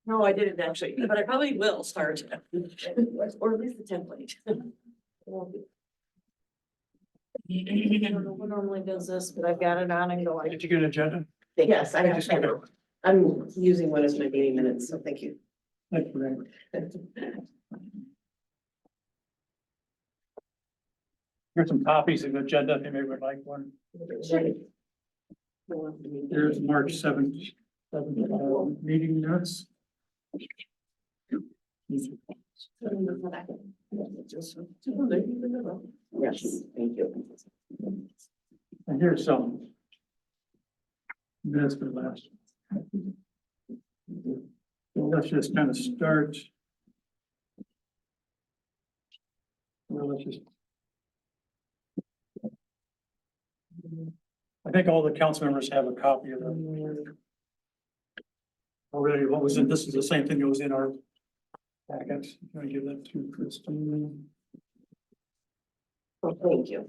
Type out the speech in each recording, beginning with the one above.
No, I didn't actually, but I probably will start. Or at least the template. I don't know who normally does this, but I've got it on and going. Did you get an agenda? Yes, I just have. I'm using one as my meeting minutes, so thank you. Thank you very much. Here's some copies of the agenda, if anybody would like one. There's March 7th, meeting notes. Yes, thank you. And here's some minutes for the last. Well, let's just kind of start. Well, let's just. I think all the council members have a copy of them. Already, what was in, this is the same thing that was in our packet. Can I give that to Christine? Oh, thank you.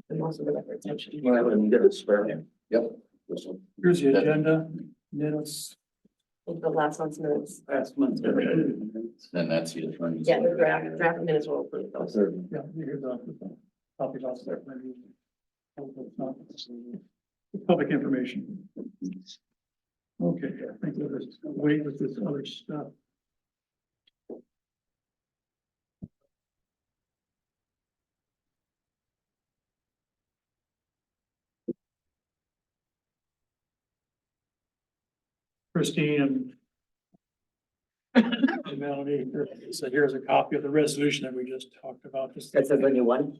And also the record attention. Well, when you get a spare. Yep. This one. Here's the agenda, minutes. The last month's minutes. Last month. Then that's the attorney. Yeah, the draft minutes will approve those. Yeah, here's the copy of that. Public information. Okay, I think we'll just wait with this other stuff. Christine and Melanie, so here's a copy of the resolution that we just talked about. Just- This is the new one?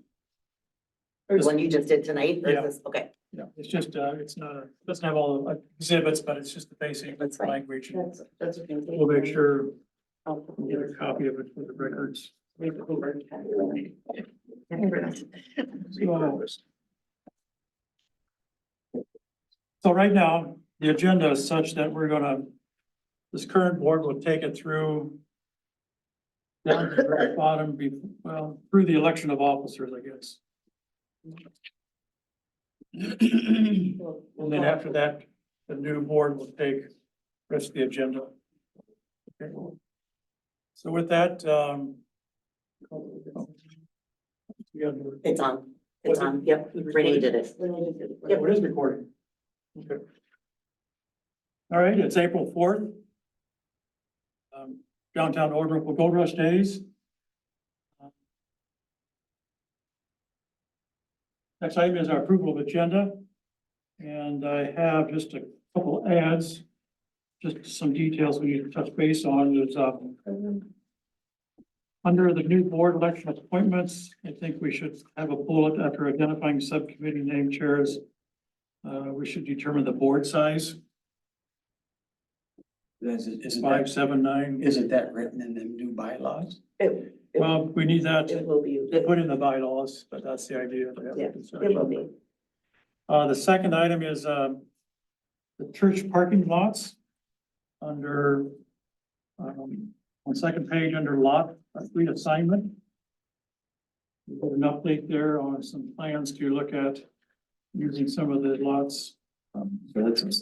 Or the one you just did tonight, or is Yeah. this, okay, Yeah, it's just, it's not a, doesn't have all the exhibits, but it's just the basic That's fine. language. That's okay. We'll make sure I'll we get a copy of it for the records. So right now, the agenda is such that we're gonna, this current board will take it through down to the very bottom, well, through the election of officers, I guess. And then after that, the new board will take the rest of the agenda. Okay. So with that, it's on, yep, Renee did it. Yep, it is recording. Okay. All right, it's April 4th. Downtown Orinoco Gold Rush Days. Next item is our approval of agenda. And I have just a couple ads, just some details we need to touch base on. There's, under the new board election appointments, I think we should have a bullet after identifying subcommittee name chairs. We should determine the board size, Isn't 5, that, 7, 9. isn't that written in the new bylaws? Well, we need that It will be. to put in the bylaws, but that's the idea. Yeah, It will be. The second item is, the church parking lots under, on second page under lot reassignment. We've got an update there on some plans to look at using some of the lots. So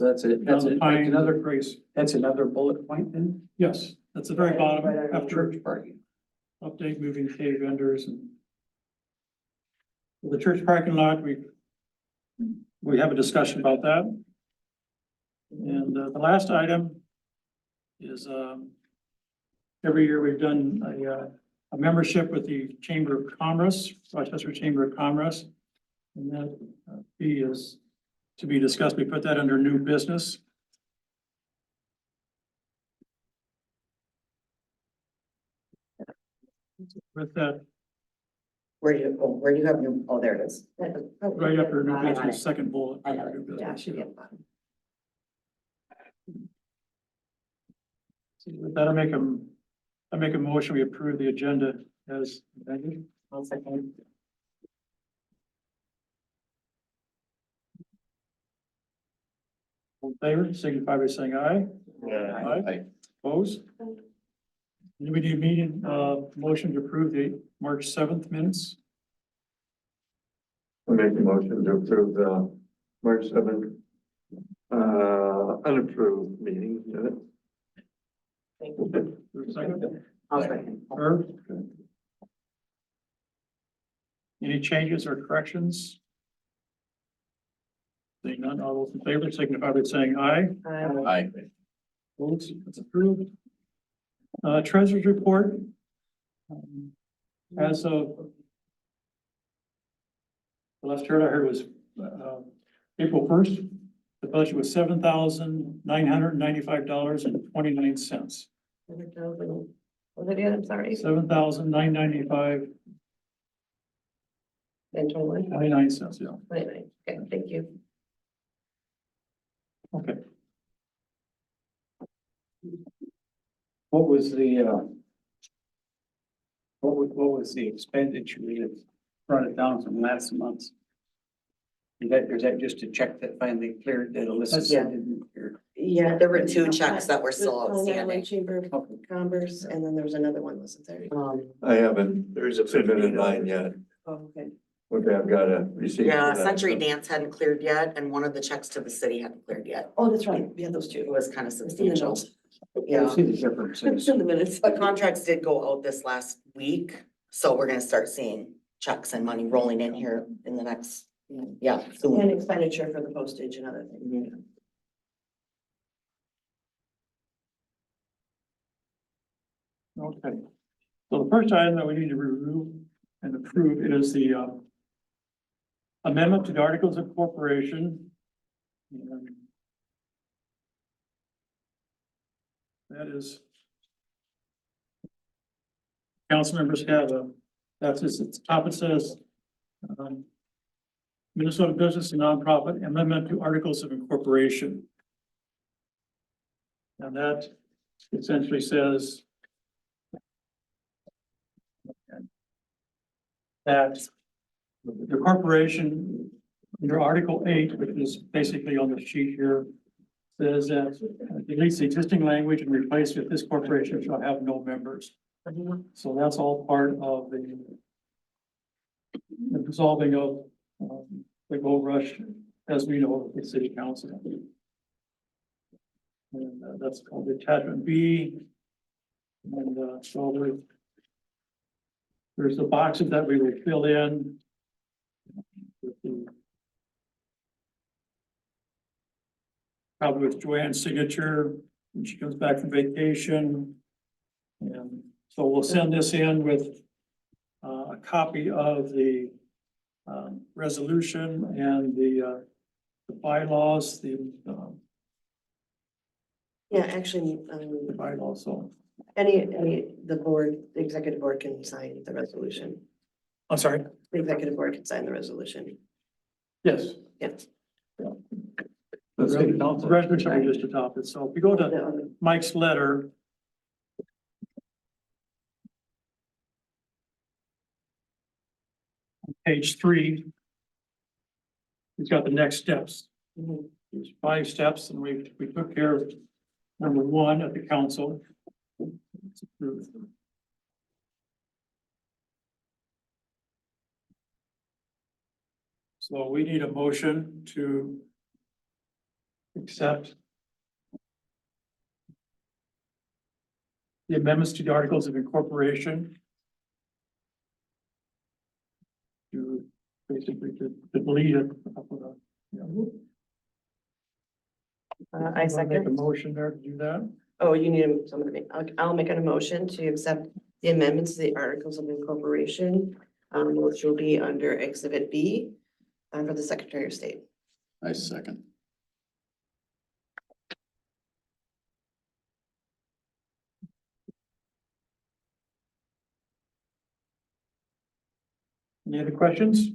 that's it, Down the Pine, another, Grace. that's another bullet point then? Yes, that's the very bottom after Church parking. update moving K vendors and. The church parking lot, we have a discussion about that. And the last item is, every year we've done a membership with the Chamber of Commerce, Rochester Chamber of Commerce. And that fee is to be discussed. We put that under new business. With that, Where do you have your, oh, there it is. right after new I got business, it. second bullet. I got it. New Yeah, it business. should be at the bottom. With that, I make a motion, we approve the agenda as amended. One second. All in favor, signify by saying aye. Aye. Opposed? Do we need a meeting, motion to approve the March 7th minutes? I make a motion to approve the March 7th, unapproved meeting minutes. Thank you. Second, I'll second. Herb? Any changes or corrections? Seeing none, all those in favor signify by saying aye. Aye. Votes, that's approved. Treasurer's report. As of the last chart I heard was, April 1st, the budget was $7,995.29. Was it again? I'm sorry. $7,995.29, And 21, yeah. 29. Okay, thank you. Okay. What was the, what was the expenditure that brought it down from last month's? Is that just a check that finally cleared that Alyssa said didn't clear? Yeah, there were two checks that were still The Long Island outstanding. Chamber of Commerce, and then there was another one, wasn't there? I haven't, there's a submitted mine yet. Oh, okay. Okay, I've got a receipt. Yeah, for that. Century Dance hadn't cleared yet, and one of the checks to the city hadn't cleared yet. Oh, that's right. We had those It two. was kind of It's in the substantial. notes. I Yeah, see the difference. It's in the minutes. but contracts did go out this last week, so we're gonna start seeing checks and money rolling in here in the next, yeah, And soon. expenditure for the postage and other things. Mhm. Okay. So the first item that we need to review and approve is the amendment to the Articles of Corporation. And that is, council members have that's just, at the top it says, Minnesota Business and Nonprofit Amendment to Articles of Incorporation. And that essentially says that the corporation, under Article 8, which is basically on the sheet here, says that deletes the existing language and replace with this corporation shall have no members. So that's all part of the dissolving of the gold rush, as we know, the city council. And that's called attachment B. And so there's the boxes that we would fill in. With the, probably with Joanne's signature when she comes back from vacation. And so we'll send this in with a copy of the resolution and the bylaws, the Yeah, actually, bylaws, so. the board, the executive board can sign the resolution. I'm sorry? The executive board can sign the resolution. Yes. Yes. Let's get it out The there. resolution we just adopted, so if you go to Mike's letter. Page 3. He's got the next steps. Mhm. There's 5 steps and we took care of number 1 at the council. It's approved. So we need a motion to accept the amendments to the Articles of Incorporation. To basically to delete it. I Make a second. motion there to do that. Oh, you need someone to make, I'll make a motion to accept the amendments to the Articles of Incorporation, which will be under Exhibit B, for the Secretary of State. I second. Any other questions?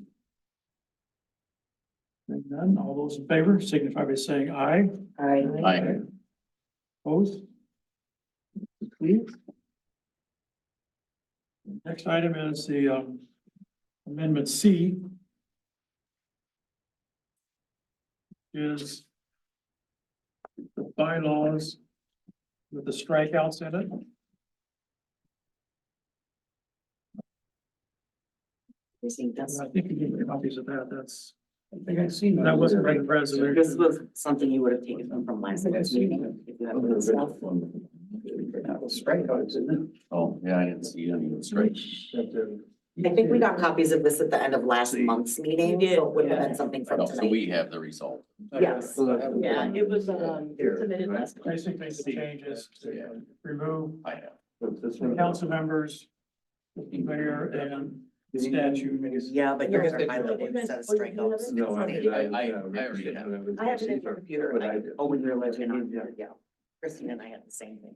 Seeing none, all those in favor signify by saying aye. Aye. Opposed? Approved. Next item is the amendment C. Is the bylaws with the strikeouts in it. Received I think you gave me copies of that, that's. I think I've seen. That wasn't a resolution. This was something you would have taken from last night's meeting. If you have the stuff. Strikeouts, isn't it? Oh, yeah, I didn't see any of the straight. I think we got copies of this at the end of last month's meeting, so it would have been something from So tonight. we have the result. Yes. Yeah, it was, submitted last. Basically, the changes to remove I have. the council members, the mayor and statute. Yeah, but yours are Yeah. highlighted instead of strikeouts. No, I mean, I already have. I have it in my computer. But I did. Oh, when you were living on, yeah. Christine and I had the same thing.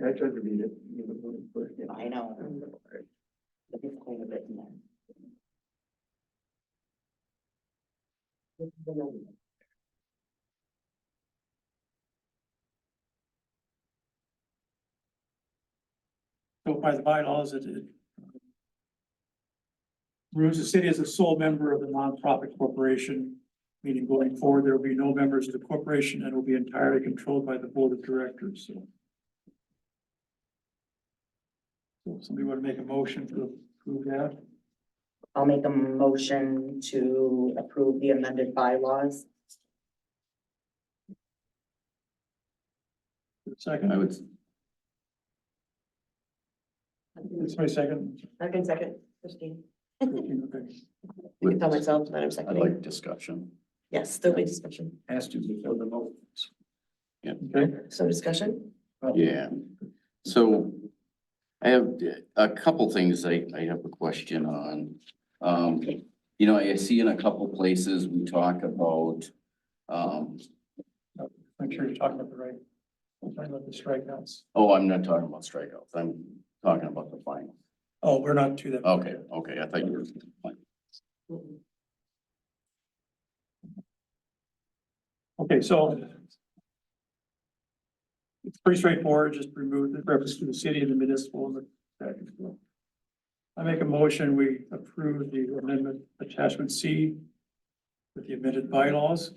I tried to read it. I know. But it's quite a bit in there. So by the bylaws, it rules the city as a sole member of the nonprofit corporation, meaning going forward, there will be no members of the corporation and will be entirely controlled by the board of directors, so. So somebody want to make a motion to approve that? I'll make a motion to approve the amended bylaws. Second, I would, it's my second. Second, Christine. Okay. I can tell myself that I'm I'd seconding. like discussion. Yes, there'll be discussion. Has to before the vote. Okay, So discussion? Yeah, so I have a couple things I have a question on. You know, I see in a couple places we talk about, make sure you're talking about the right, I'm talking about the strikeouts. oh, I'm not talking about strikeouts. I'm talking about the final. Oh, we're not to that. Okay, I thought you were. Okay, so it's pretty straightforward, just remove the reference to the city and the municipal and the statute. I make a motion, we approve the amendment attachment C with the amended bylaws.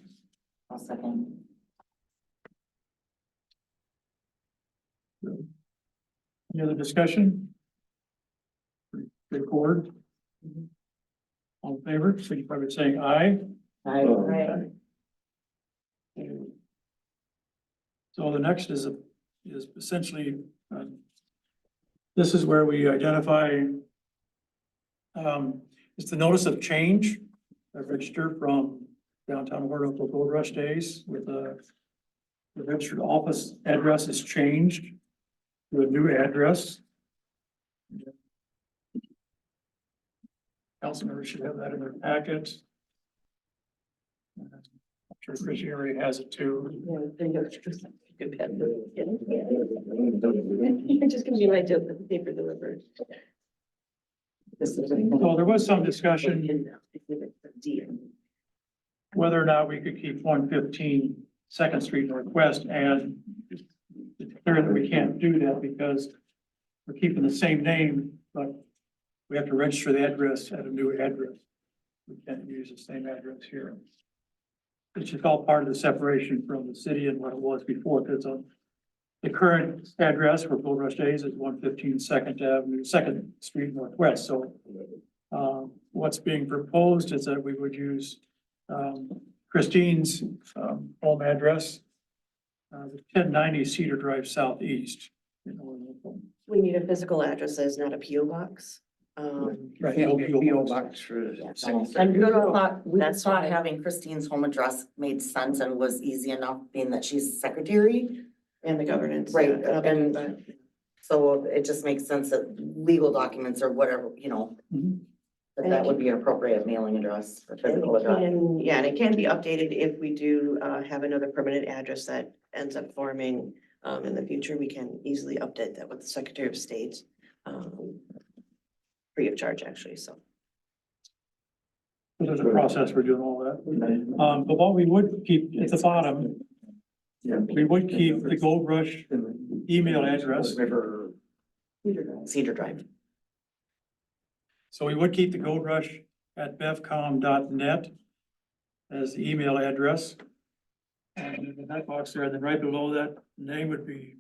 I'll second. Any other discussion? Straightforward. All in favor, signify by saying aye. Right. So the next is essentially, this is where we identify, it's the notice of change, a register from downtown Hortonville Gold Rush days with the registered office address is changed to a new address. Council members should have that in their packet. I'm sure Chris already has it too. Yeah, there you go. Good pen. It's just gonna be my joke that the paper delivered. This is. So there was some discussion whether or not we could keep 115 Second Street Northwest, and it's clear that we can't do that because we're keeping the same name, but we have to register the address at a new address. We can't use the same address here. It's just all part of the separation from the city and what it was before, because the current address for Gold Rush Days is 115 Second Avenue, Second Street Northwest, so what's being proposed is that we would use Christine's home address, 1090 Cedar Drive Southeast. We need a physical address that is not a PO box. Right. Can't get PO box for. That's why having Christine's home address made sense and was easy enough, being that she's secretary. And the governance. Right, yeah, I'll be doing and- that. So it just makes sense that legal documents or whatever, Mhm. that would be an appropriate mailing address or And physical it address. can, yeah, and it can be updated if we do have another permanent address that ends up forming in the future. We can easily update that with the Secretary of State. Free of charge, actually, so. There's a process for doing all that. But what we would keep at the bottom, we would keep the Gold Rush email address. Cedar Drive. So we would keep the Gold Rush at bevcom.net as the email address. And in that box there, and then right below that name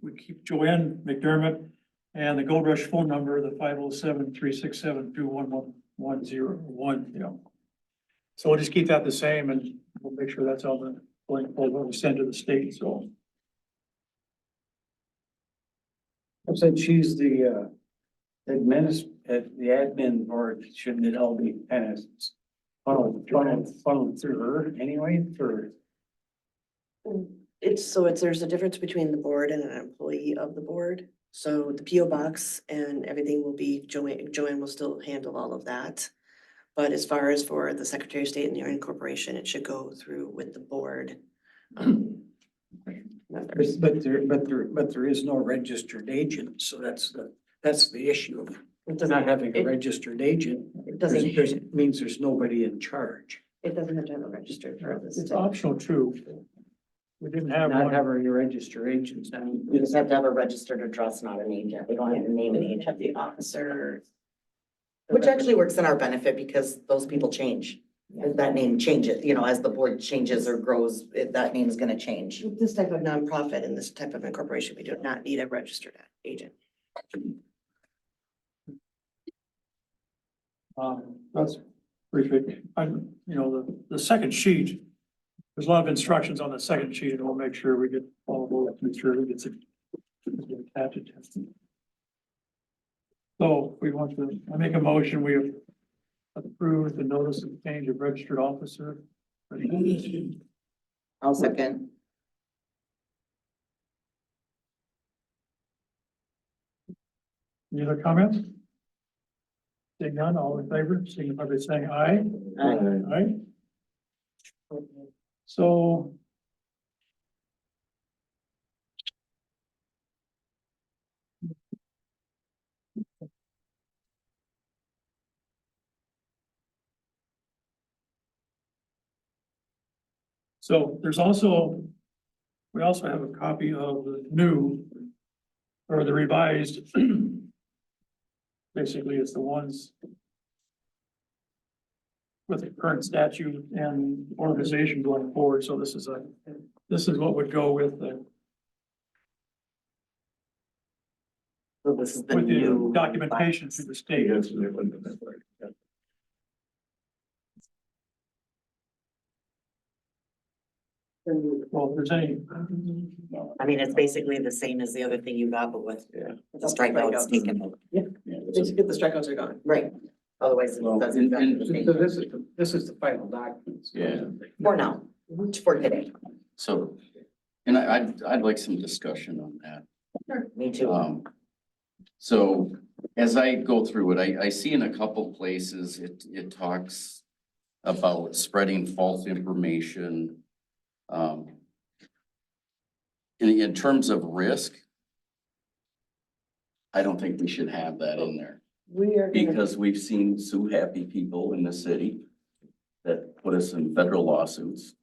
we keep Joanne McDermott and the Gold Rush phone number, the 507-367-21110, So we'll just keep that the same and we'll make sure that's on the, going forward, when we send to the state, so. Since she's the admin board, shouldn't it all be kind of funneled through her anyway for? There's a difference between the board and an employee of the board. So the PO box and everything will be, Joanne will still handle all of that. But as far as for the Secretary of State and the Area Corporation, it should go through with the board. members. But there is no registered agent, so that's the issue. It doesn't, Not having a it- registered agent, it doesn't, means there's nobody in charge. it doesn't have to have a registered for this. It's optional too. We didn't have Not one. having a registered agent, I mean, You just have to have a registered address, not an agent. We don't have to name an You agent. have the officer. Which actually works in our benefit because those people change. If that name changes, as the board changes or grows, that name is gonna change. With this type of nonprofit and this type of incorporation, we do not need a registered agent. That's pretty the second sheet, there's a lot of instructions on the second sheet and we'll make sure we get all of those, make sure we get it. Attached. So we want to, I make a motion, we approve the notice of change of registered officer. I'll second. Any other comments? Seeing none, all in favor, signify by saying aye. Aye. So. So there's also, we also have a copy of the new or the revised. Basically, it's the ones with the current statute and organization going forward. So this is what would go with the So this is the with new. the documentation to the state. Well, if there's any. I mean, it's basically the same as the other thing you got, but with the strikeouts taken. Basically, the strikeouts are gone. Right. Otherwise, it doesn't. and- so this is the final document. Yeah. For now, for today. So, and I'd like some discussion on that. Me too. So as I go through it, I see in a couple places, it talks about spreading false information. In terms of risk, I don't think we should have that in there We are gonna, because we've seen sue happy people in the city that put us in federal lawsuits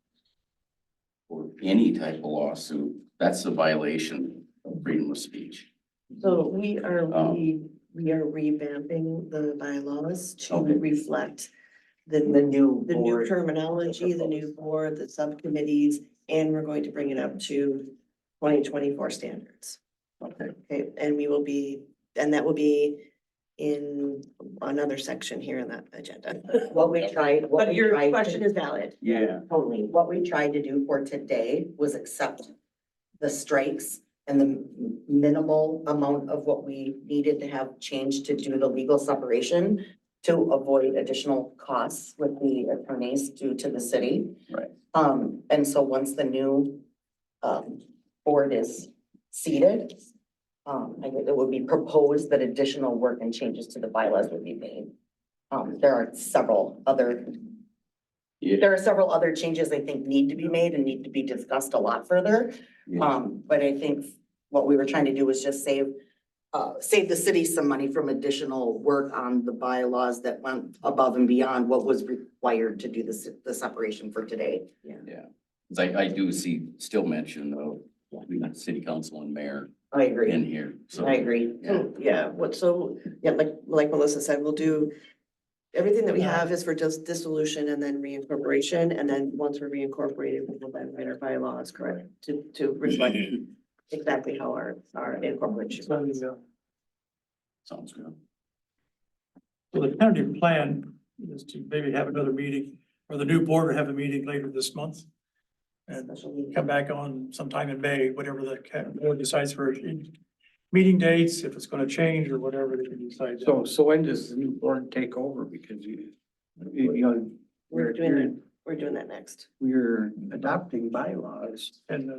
or any type of lawsuit. That's a violation of freedom of speech. so we are, Um, we are revamping the bylaws to Okay. reflect The the new the new board. terminology, the new board, the subcommittees, and we're going to bring it up to 2024 standards. Okay. Okay, and we will be, and that will be in another section here in that agenda. What we tried. But your question is valid. Yeah. Totally. What we tried to do for today was accept the strikes and the minimal amount of what we needed to have changed to do the legal separation to avoid additional costs with the attorneys due to the city. Right. And so once the new, board is seated, it would be proposed that additional work and changes to the bylaws would be made. There are several other Yeah. There are several other changes I think need to be made and need to be discussed a lot further. Yeah. But I think what we were trying to do was just save the city some money from additional work on the bylaws that went above and beyond what was required to do the separation for today. Yeah. 'Cause I do see still mention of city council and mayor I agree. in here. So I agree. Yeah, like Melissa said, we'll do, everything that we have is for just dissolution and then reincorporation, and then once we're reincorporated, we will then write our bylaws, correct, to reflect exactly how our incorporation. sounds good. So the tentative plan is to maybe have another meeting or the new board will have a meeting later this month. And Special meeting. come back on sometime in May, whatever the board decides for meeting dates, if it's gonna change or whatever they can decide. So when does the new board take over? Because you know, We're doing that next. we're adopting bylaws. And,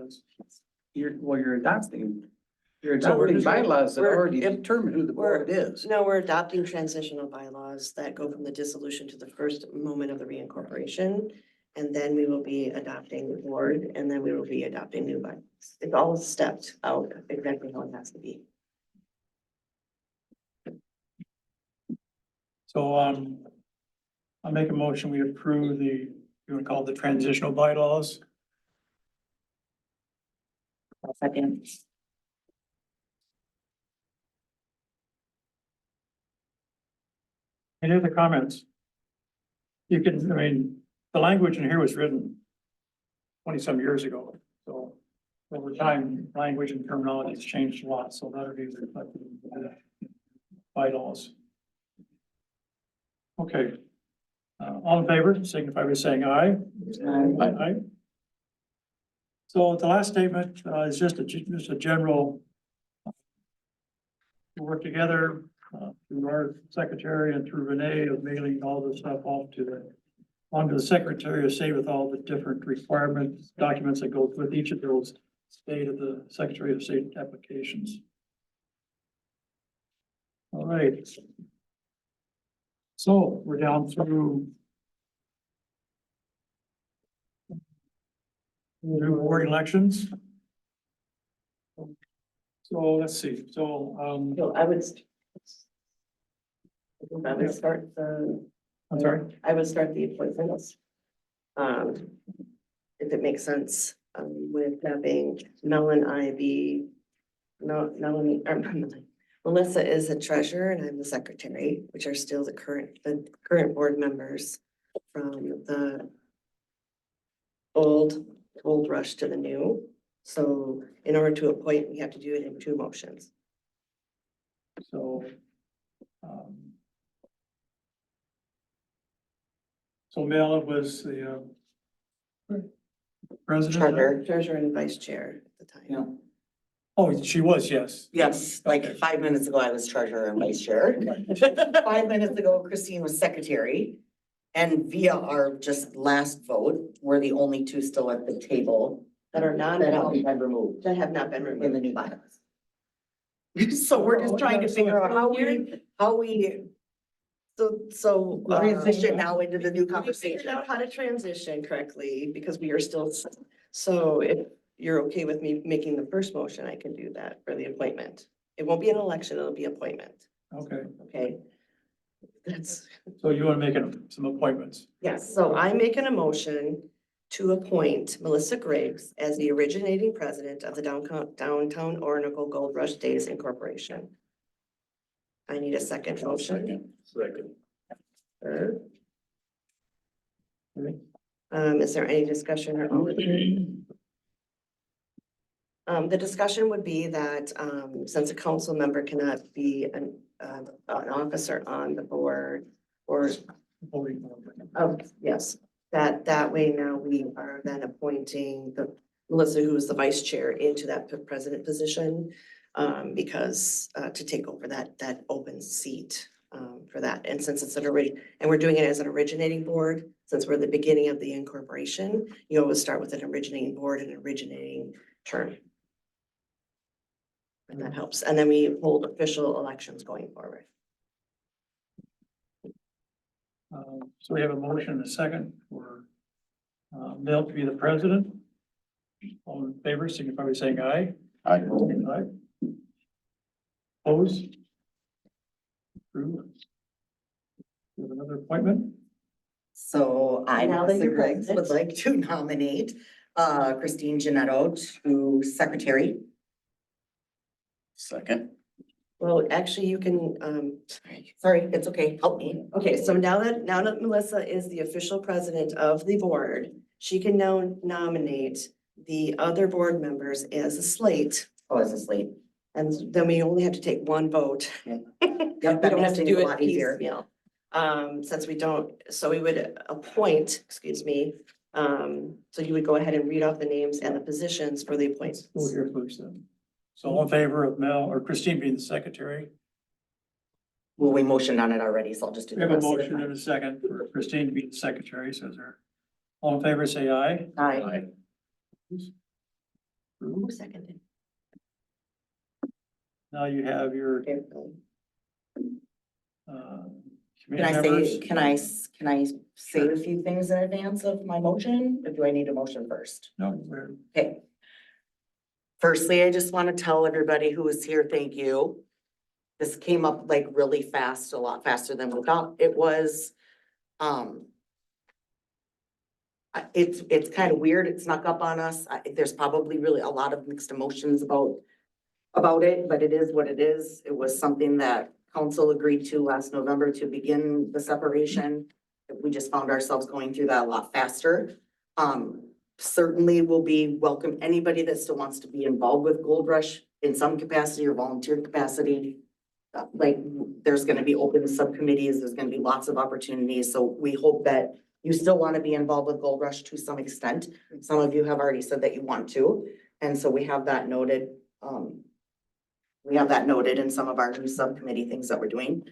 You're adopting. You're So we're adopting just- bylaws that we're- already determine who the board is. No, we're adopting transitional bylaws that go from the dissolution to the first moment of the reincorporation. And then we will be adopting the board, and then we will be adopting new bylaws. It's all stepped out exactly how it has to be. so, I'll make a motion, we approve the, you wanna call it the transitional bylaws. Second. Any other comments? You can, I mean, the language in here was written 20-some years ago, so over time, language and terminology has changed a lot, so that'll be reflected in the bylaws. Okay. All in favor, signify by saying aye. Aye. So the last statement is just a general to work together through our secretary and through Renee of mailing all this stuff off to onto the Secretary of State with all the different requirements, documents that go with each of those state of the Secretary of State applications. All right. So we're down through new board elections. So let's see, So I would. I would start I'm sorry, I would start the appointments. If it makes sense, with having Mel and I be, Melanie, or Melissa is the treasurer and I'm the secretary, which are still the current board members from the old rush to the new. So in order to appoint, we have to do it in 2 motions. so. So Mel was the president? Treasurer and vice chair at the time. Yeah. Oh, she was, yes. Yes, like 5 minutes ago, I was treasurer and vice chair. 5 minutes ago, Christine was secretary. And via our just last vote, we're the only 2 still at the table That are that haven't non, been removed that have not been in the removed. new bylaws. So we're just trying to figure out how we transition now into the new We figured conversation. out how to transition correctly because we are still, so if you're okay with me making the first motion, I can do that for the appointment. It won't be an election, it'll be appointment, Okay, okay? That's, so you want to make some appointments? yes, so I'm making a motion to appoint Melissa Griggs as the originating president of the Downtown Oracle Gold Rush Days Incorporation. I need a second motion. Second. Third. Is there any discussion or? The discussion would be that, since a council member cannot be an officer on the board or, yes, that way now we are then appointing Melissa, who is the vice chair, into that president position. Because, to take over that open seat, for that. And since it's and we're doing it as an originating board, since we're at the beginning of the incorporation, you always start with an originating board and originating term. And that helps. And then we hold official elections going forward. So we have a motion and a second for Mel to be the president. All in favor, signify by saying aye. I, Aye. Opposed? Approved. We have another appointment. So I, Now that Melissa you're Griggs, would president. like to nominate Christine Janetto to secretary. second. Well, actually, you can, Sorry, it's okay, help me. okay, so now that Melissa is the official president of the board, she can now nominate the other board members as a slate. Oh, is this late? And then we only have to take one vote. Yep, We that don't makes have to things do a it lot easier. piecemeal. Since we don't, so we would appoint, excuse me. So you would go ahead and read off the names and the positions for the Go appointments. here first then. So all in favor of Mel or Christine being the secretary? Well, we motioned on it already, so I'll just do We the have a rest of motion it. and a second for Christine to be the secretary, says there. All in favor, say aye. Aye. Who seconded? Now you have your, Okay. uh, Can committee I members. say, can I say a few things in advance of my motion, or do I need a motion first? No, we're, Okay. Firstly, I just want to tell everybody who is here, thank you. This came up like really fast, a lot faster than we thought it was. It's kind of weird. It snuck up on us. There's probably really a lot of mixed emotions about it, but it is what it is. It was something that council agreed to last November to begin the separation. We just found ourselves going through that a lot faster. Certainly will be welcome, anybody that still wants to be involved with Gold Rush in some capacity or volunteer capacity. Like, there's gonna be open subcommittees, there's gonna be lots of opportunities, so we hope that you still wanna be involved with Gold Rush to some extent. Some of you have already said that you want to, and so we have that noted. We have that noted in some of our new subcommittee things that we're doing.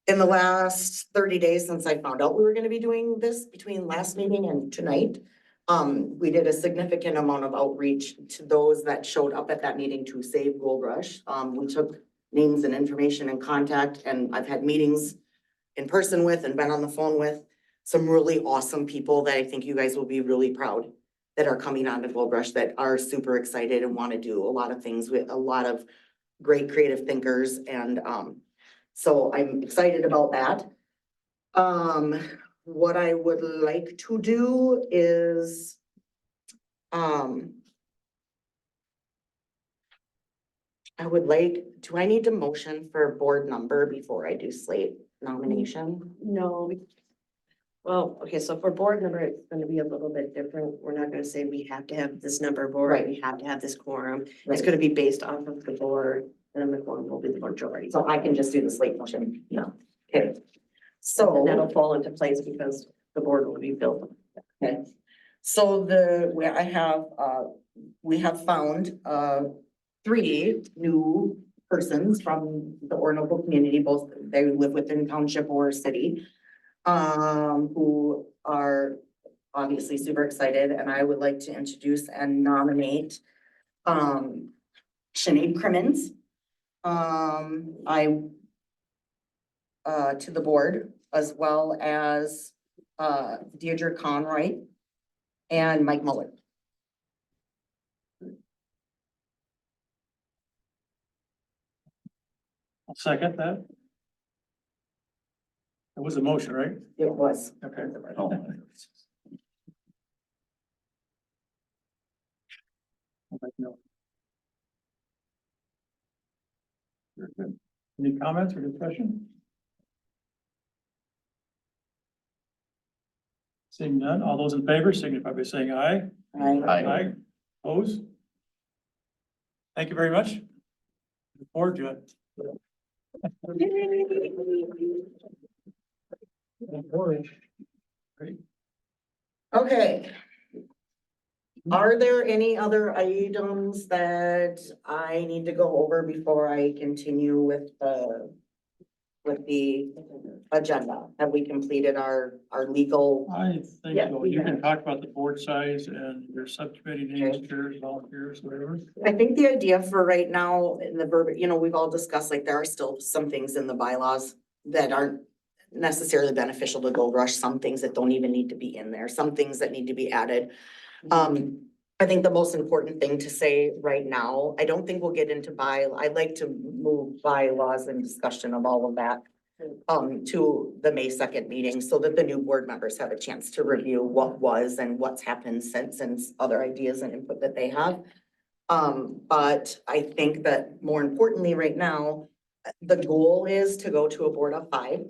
In the last 30 days since I found out we were gonna be doing this, between last meeting and tonight, we did a significant amount of outreach to those that showed up at that meeting to save Gold Rush. We took names and information and contact, and I've had meetings in person with and been on the phone with some really awesome people that I think you guys will be really proud that are coming on to Gold Rush, that are super excited and want to do a lot of things with a lot of great creative thinkers. And so I'm excited about that. What I would like to do is I would like, do I need to motion for a board number before I do slate nomination? No. Well, okay, so for board number, it's gonna be a little bit different. We're not gonna say we have to have this number board, Right. we have to have this quorum. It's Right. gonna be based off of the board, and then the quorum will be the majority. So I can just do the slate motion? Yeah. Okay. And So. that'll fall into place because the board will be built. Okay, so where I have, we have found, 3 new persons from the Orinoco community, both they live within township or city. Who are obviously super excited, and I would like to introduce and nominate, Sinead Crimmins. To the board, as well as, Deirdre Conroy and Mike Muller. I'll second that. It was a motion, right? It was. Okay. Oh, No. Very good. Any comments or discussion? Seeing none, all those in favor signify by saying aye. Aye. Oppose? Thank you very much. Look forward to it. Great. Okay. Are there any other items that I need to go over before I continue with the agenda? Have we completed our legal? I think Yeah, so. we You can have. talk about the board size and your subcommittee names, chairs, volunteers, whatever. I think the idea for right now in the verb, we've all discussed, like, there are still some things in the bylaws that aren't necessarily beneficial to Gold Rush, some things that don't even need to be in there, some things that need to be added. I think the most important thing to say right now, I don't think we'll get into I'd like to move bylaws and discussion of all of that to the May 2nd meeting, so that the new board members have a chance to review what was and what's happened since, and other ideas and input that they have. But I think that more importantly, right now, the goal is to go to a board of 5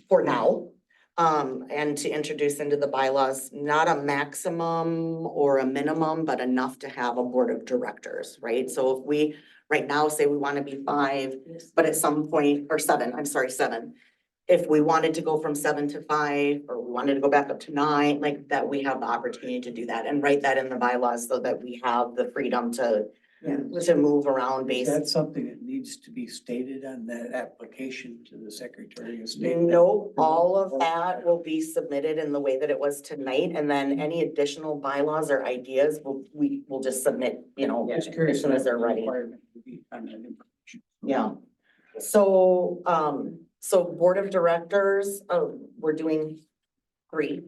for now. And to introduce into the bylaws, not a maximum or a minimum, but enough to have a board of directors, right? So if we right now say we want to be 5, but at some point, or 7, I'm sorry, 7. if we wanted to go from 7 to 5, or we wanted to go back up to 9, like that, we have the opportunity to do that and write that in the bylaws so that we have the freedom Yeah. to move around Is based. that something that needs to be stated on that application to the Secretary of State? No, all of that will be submitted in the way that it was tonight, and then any additional bylaws or ideas we will just submit, Just curious. as soon as they're what the ready. requirement would be on that information. Yeah. So, so Board of Directors, we're doing 3.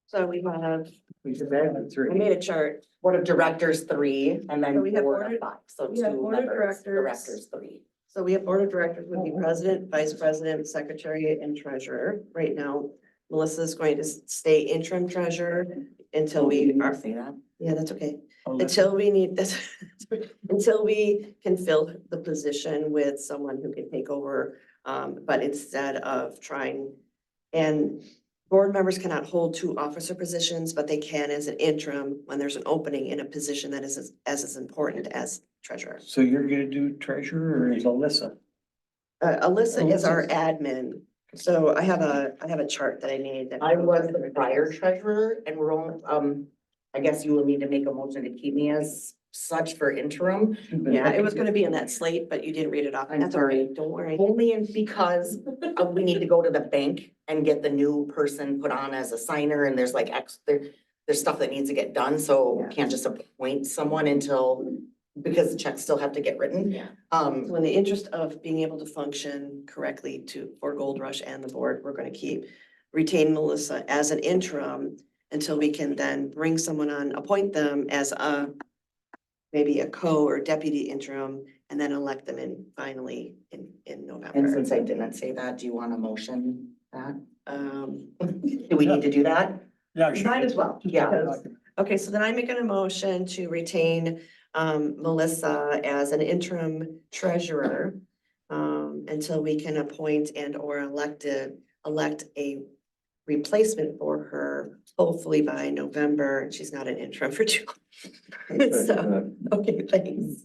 So we have, We should add the I three. made a chart. Board of Directors, 3, and then So we have Board Board of of- 5, so we have 2 Board of members, Directors. Directors, 3. So we have board of directors would be president, vice president, secretary, and treasurer. Right now, Melissa's going to stay interim treasurer until we are, Say that. yeah, that's okay. I'll let- Until we need this, until we can fill the position with someone who can take over. But instead of trying, and board members cannot hold 2 officer positions, but they can as an interim when there's an opening in a position that is as important as treasurer. So you're gonna do treasurer or is Alyssa? Alyssa is our admin. So I have a chart that I need. that- I was the prior treasurer, and we're only, I guess you will need to make a motion to keep me as such for interim. Yeah, it was gonna be in that slate, but you didn't read it off. I'm That's all sorry. right, don't worry. Only because we need to go to the bank and get the new person put on as a signer, and there's like there's stuff that needs to get done, so Yeah. we can't just appoint someone until, because the checks still have to get written. Yeah. So in the interest of being able to function correctly for Gold Rush and the board, we're gonna retain Melissa as an interim until we can then bring someone on, appoint them as maybe a co or deputy interim, and then elect them in finally in And November. since I didn't say that, do you want to motion that? Um, Do we need to do that? Yeah. sure. Might as well, Just yeah. talk about it. Okay, so then I'm making a motion to retain Melissa as an interim treasurer until we can appoint and or elect a replacement for her, hopefully by November. She's not an interim for too long. So, okay, thanks.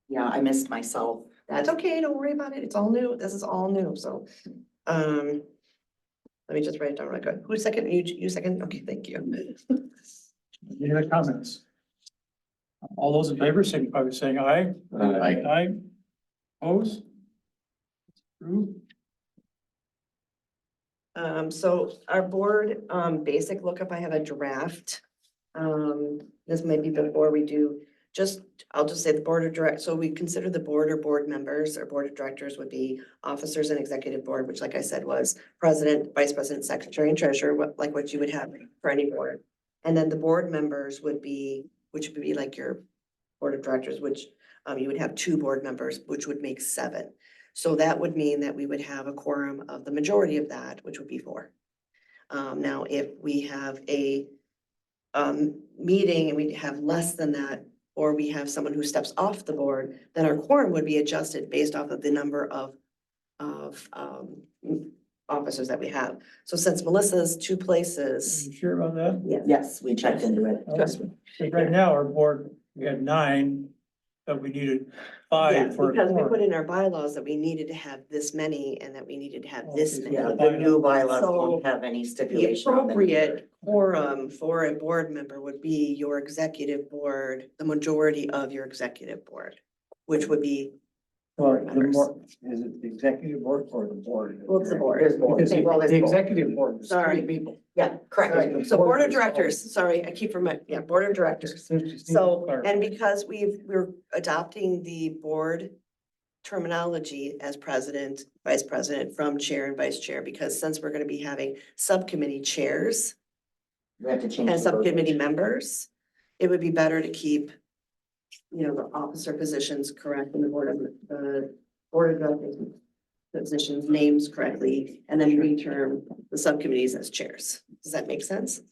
Yeah, I missed myself. That's okay, don't worry about it. It's all new. This is all new, so. Let me just write it down real quick. Who second? You second? Okay, thank you. Any other comments? All those in favor, signify by saying aye. Aye. Oppose? Approved. So our board, basic lookup, I have a draft. This may be before we do, I'll just say the board of direct, so we consider the board or board members or board of directors would be officers and executive board, which like I said was president, vice president, secretary, and treasurer, like what you would have for any board. And then the board members would be, which would be like your board of directors, which you would have 2 board members, which would make 7. So that would mean that we would have a quorum of the majority of that, which would be 4. Now, if we have a meeting and we have less than that, or we have someone who steps off the board, then our quorum would be adjusted based off of the number of officers that we have. So since Melissa's 2 Are places. you sure about that? Yes, we checked into it. Trust me. So right now, our board, we had 9, but we needed Yeah, 5 for a because we put quorum. in our bylaws that we needed to have this many and that we needed to have this Okay, many. Yeah, the new bylaws So, won't have any The stipulation. on them. appropriate quorum for a board member would be your executive board, the majority of your executive board, which would be, Well, the members. more, is it the executive board or the board? well, it's the board. There's board. Because Well, the there's both. executive board is Sorry. 3 people. Yeah, correct. So board of directors, sorry, I keep from, yeah, board of directors. So, and because we're adopting the board terminology as president, vice president from chair and vice chair, because since we're gonna be having subcommittee chairs We have to change. and the subcommittee verbiage. members, it would be better to keep, the officer positions correct in the board of directors positions names correctly, and then reterm the subcommittees as chairs. Does that make sense?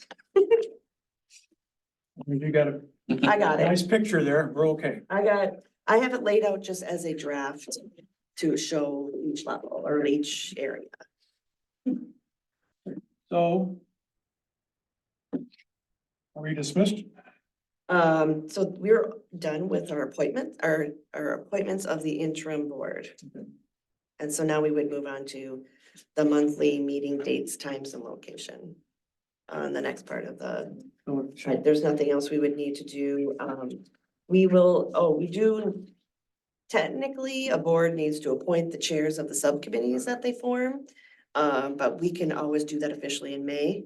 You got a I got it. nice picture there, we're okay. I have it laid out just as a draft to show each level or each area. So are we dismissed? So we're done with our appointment, our appointments of the interim board. And so now we would move on to the monthly meeting dates, times and location. On the next part of the, right, there's nothing else we would need to do. We do. Technically, a board needs to appoint the chairs of the subcommittees that they form. But we can always do that officially in May.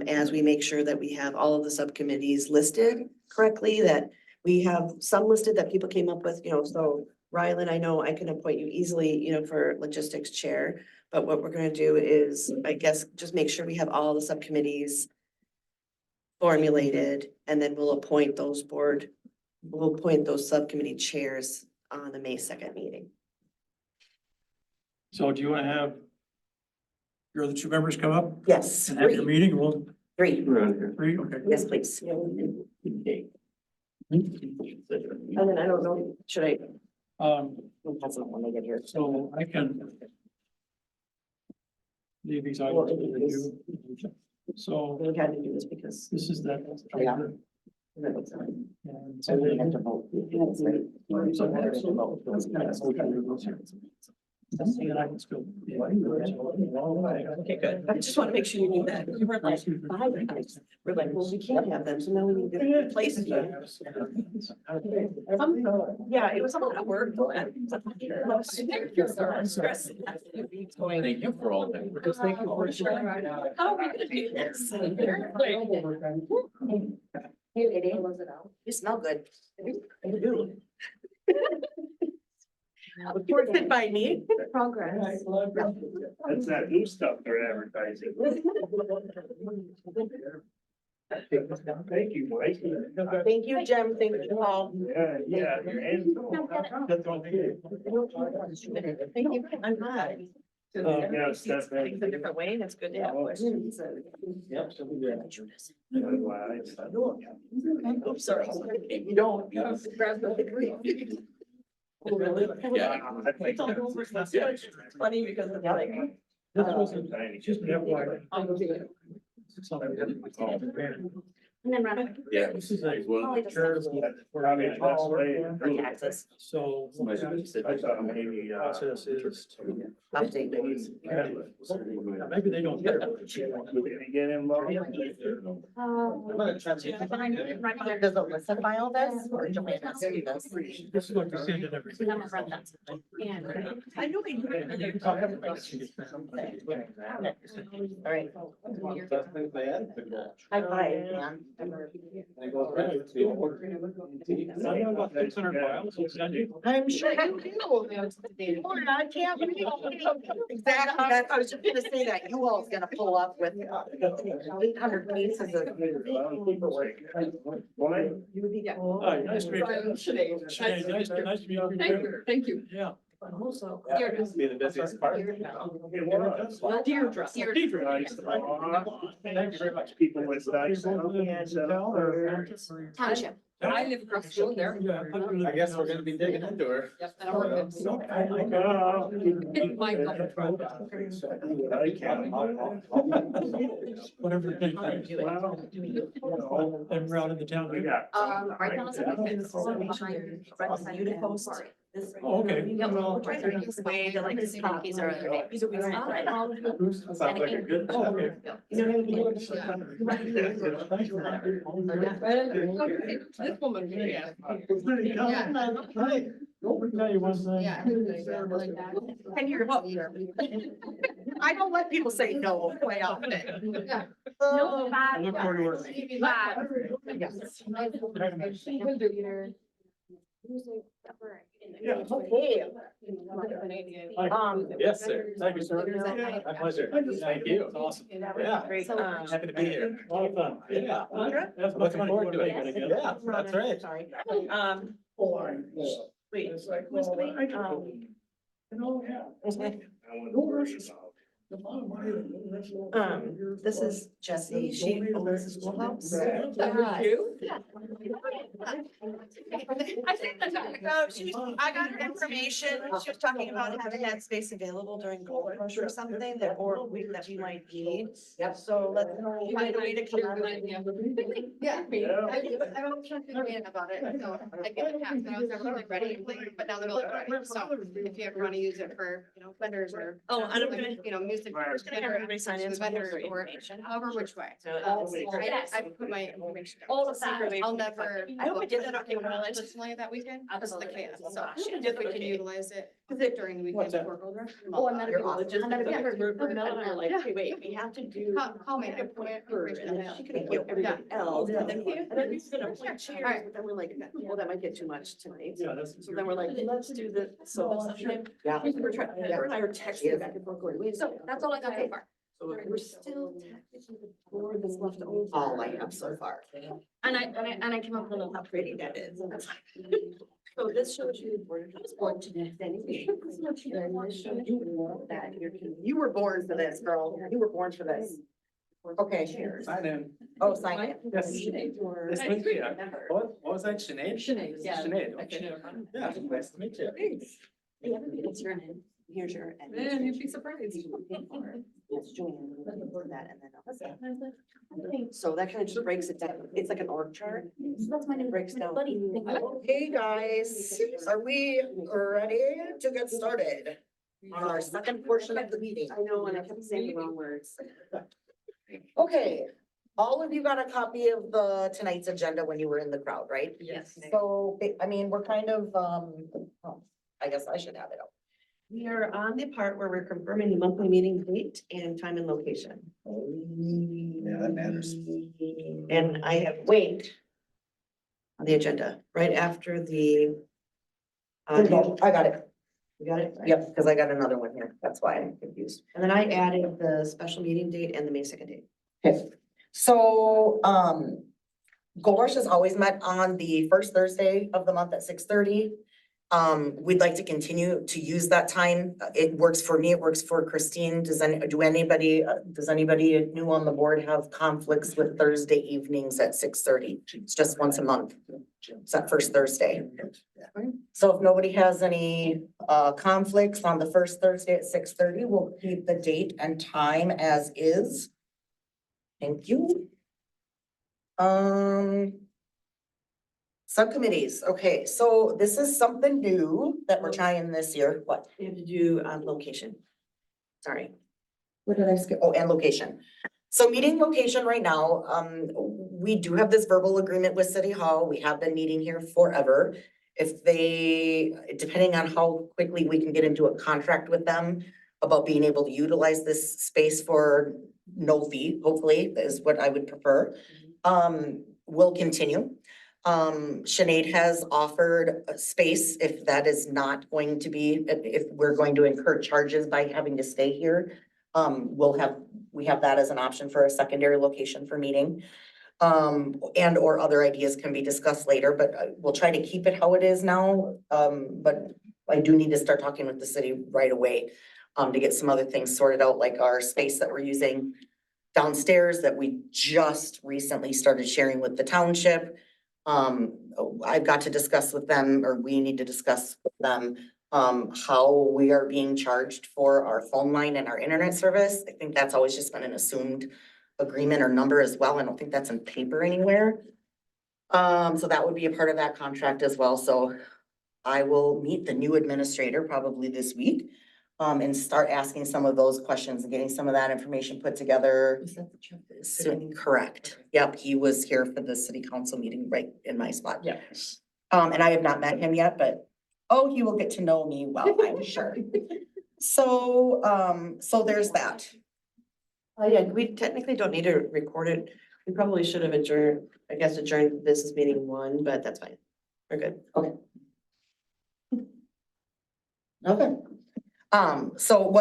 As we make sure that we have all of the subcommittees listed correctly, that we have some listed that people came up with, so Rylan, I know I can appoint you easily, for logistics chair. But what we're gonna do is, I guess, just make sure we have all the subcommittees formulated, and then we'll appoint those subcommittee chairs on the May 2nd meeting. So do you want to have your other two members come up Yes, and have your meeting? We'll, three, Around here. three, okay. yes, please. And then I don't know, should I? That's not when they get here. So I can leave these Well, items with you. So We had to do this because. this is that. Yeah. And So we have to vote. And I can still. Okay, good. I just want to make sure you knew that. You were like, five guys. We're like, well, we can't have them, so now we need to replace them. Yeah, it was a lot of work. Stress. Thank you for all that. Because thank you for. How are we gonna do this? Hey, lady. You smell good. You do. Reported by me. Progress. That's that new stuff they're advertising. Thank you, Mike. Thank you, Jim. Thank you, Paul. Yeah, yeah, your hands. That's all good. Thank you. I'm glad. Yeah, it's Things that a different way, and it's good to have questions. Oops, sorry. You don't. Oh, really? Yeah. It's all over. It's funny because it's like. This wasn't just an FYI. And then run. Yeah. This is a Well, charitable. Access. So. I thought maybe, Process is to. Update those. Maybe they don't. Care. Did you get involved? Does Alyssa file this or Joanna do this? This is what we send it every. I know we. All right. Hi, About 600 files, so send you. I'm sure you do. I can't believe. Exactly, I was just gonna say that, you all's gonna pull up with 800 pages of paperwork. Why? Hi, nice to meet you. Shane, nice to meet you. Thank you. Yeah. Be the busiest part. It was. Deirdre. Thank you very much. People with nice. Township. I live across the road there. I guess we're gonna be digging into her. Yep, that'll work. My I can't. Whatever. it takes. And we're out in the town. We got. Right now, it's behind, right beside the post. Oh, okay. Yep. This way, the like smokies are other names. Sounds like a good. Oh, okay. This woman, yeah. Let me tell you one thing. Yeah. And you're, I don't let people say no quite often. No, I look forward to working. Yes. Yeah. Okay. Yes, sir. Thank you, sir. My pleasure. Thank you. Awesome. Yeah. Great. Happy to be here. A lot of fun. Yeah. That's Looking forward to it. Yeah, that's right. Sorry. Wait, who's the, I want to worry about. This is Jessie, she owns the schoolhouse. No, I got her information, she was talking about having that space available during Gold Rush or something, that we might need. Yep. So let's find a way to come up. Yeah. I was trying to think about it, so I gave it half, and I was never really ready, like, but now they're like, ready. So if you ever wanna use it for, vendors or. Oh, and I'm like, gonna- music. I'm just gonna have everybody sign in, so I have Vendors your or information. however which way. So, I put my information. down. All of that. I'll never. I hope I did that okay, well, I just- Personally that weekend, because of the chaos, so Absolutely. if we can utilize it during the weekend. What's that? before Gold Rush. Oh, I'm not You're a awesome. religious, Yeah. Mel and I are like, okay, wait, we have to do. Call me, I put my information And then down. she could appoint everybody else, and then we're gonna appoint Alright. chairs, but then we're like, well, that might get too much tonight. Yeah, that's. So then we're like, let's do the, so. Yeah. We're trying, her and I are texting back and forth going, wait. So that's all I got so far. So we're still technically the board that's left over. All I have so far. And I came up with a How pretty that is. So this shows you the board. I was born today. You were born for this, girl. You were born for this. Okay. Chairs. Sign in. Oh, sign it. Yes. Nice Nice to meet you. What was that, Sinead? Sinead, yeah. Sinead, okay. Yeah, nice to meet you. It's your name. Here's your. Man, you'd be surprised. That's Joanne. That and then. So that kind of just breaks it down. It's like an org chart. That's my new Breaks down. Okay, guys, are we ready to get started on our second portion of the meeting? I know, and I kept saying the wrong words. Okay, all of you got a copy of the tonight's agenda when you were in the crowd, right? Yes. So, I mean, we're kind of, I guess I should have it up. We are on the part where we're confirming the monthly meeting date and time and location. Yeah, that matters. And I have wait on the agenda, right after the. I got it. You got it? Yep, because I got another one here. That's why I'm confused. And then I added the special meeting date and the May 2nd date. Okay, so, Gold Rush has always met on the first Thursday of the month at 6:30. We'd like to continue to use that time. It works for me, it works for Christine. Does anybody new on the board have conflicts with Thursday evenings at 6:30? It's just once a month. It's that first Thursday. So if nobody has any, conflicts on the first Thursday at 6:30, we'll keep the date and time as is. Thank you. Subcommittees, okay, so this is something new that we're trying this year. What? We have to do location. Sorry. What did I skip? Oh, and location. So meeting location right now, we do have this verbal agreement with City Hall. We have been meeting here forever. If they, depending on how quickly we can get into a contract with them about being able to utilize this space for no fee, hopefully, is what I would prefer. Will continue. Sinead has offered a space if that is not going to be, if we're going to incur charges by having to stay here. We have that as an option for a secondary location for meeting. And or other ideas can be discussed later, but we'll try to keep it how it is now. But I do need to start talking with the city right away, to get some other things sorted out, like our space that we're using downstairs that we just recently started sharing with the township. I've got to discuss with them, or we need to discuss with them, how we are being charged for our phone line and our internet service. I think that's always just been an assumed agreement or number as well. I don't think that's in paper anywhere. So that would be a part of that contract as well. So I will meet the new administrator probably this week, and start asking some of those questions and getting some of that information put together. Is that the check that is Soon, sitting? correct. Yep, he was here for the city council meeting right in my spot. Yeah. And I have not met him yet, but, oh, he will get to know me well, I'm sure. So, so there's that. Oh, yeah, we technically don't need to record it. We probably should have adjourned the business meeting 1, but that's fine. We're good. Okay. So what